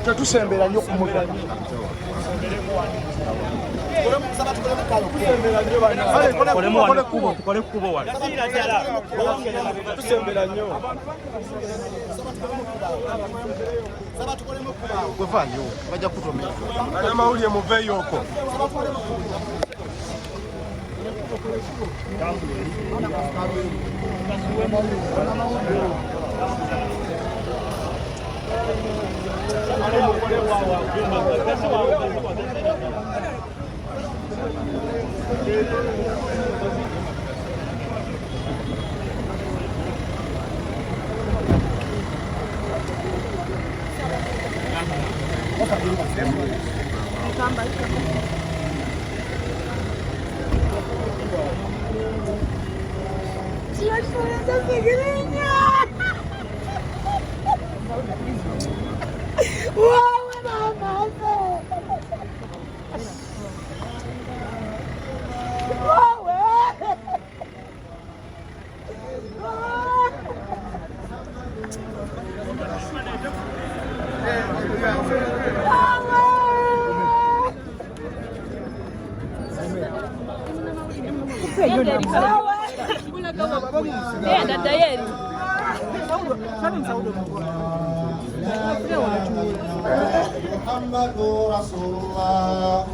Tetusembera nnyo ku mutwe. Tukole kkubo wano. Tusembera nnyo. Gwevaayo bajja kutomera. Amawulire muveeyo okwo. محمد رسول الله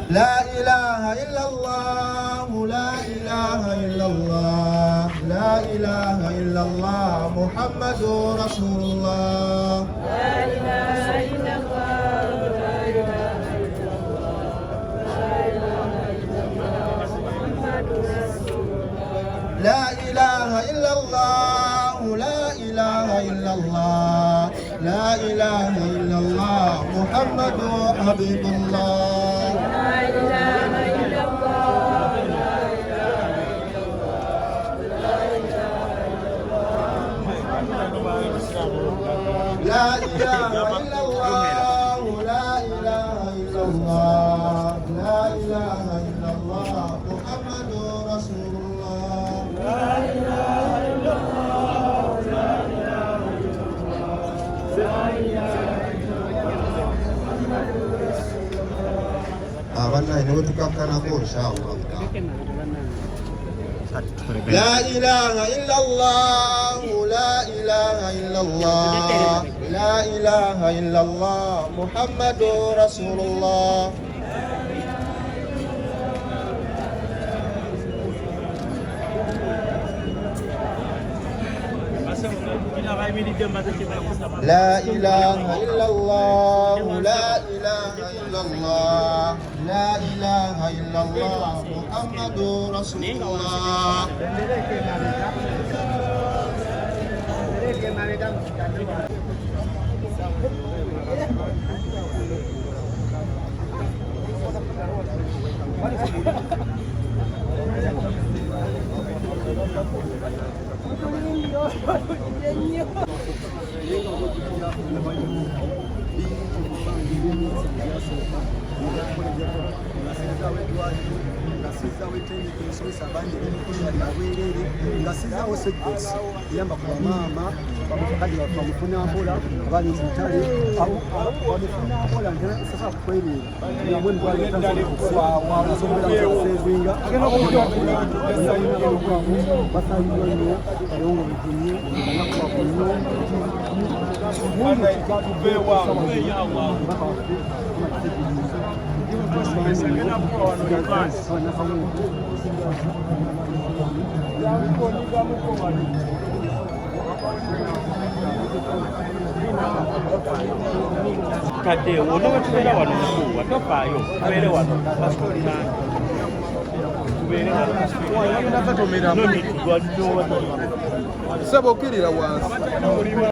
لا إله إلا الله لا إله إلا الله لا إله إلا الله محمد رسول الله لا إله إلا الله لا إله إلا الله لا إله إلا الله محمد رسول الله لا إله إلا الله لا إله إلا الله لا إله إلا الله محمد حبيب الله لا إله إلا الله لا إله إلا الله لا إله إلا الله محمد رسول الله لا إله إلا الله لا إله إلا الله لا إله إلا الله محمد رسول الله لا إله إلا الله لا إله إلا الله لا إله إلا الله محمد رسول الله أبنا إنه تكفنا إن شاء الله لا إله إلا الله لا إله إلا الله لا إله إلا الله محمد رسول الله لا إله إلا الله لا إله إلا الله لا إله إلا الله محمد رسول الله ngasizawo segesi yamba kwa mama kadi wafuna mbola abali mtali au wamefuna mbola ndio sasa kweli ni mwenye kwa ndani kwa wasombela sezinga basa hiyo yongo mjini na kwa kunyo mungu tukabewa yawa kade wono tubeera wano mukuwa tofaayo tubeere wano pasipoti nange tubeere wano nakatomera no need to go to sebo okirira wansi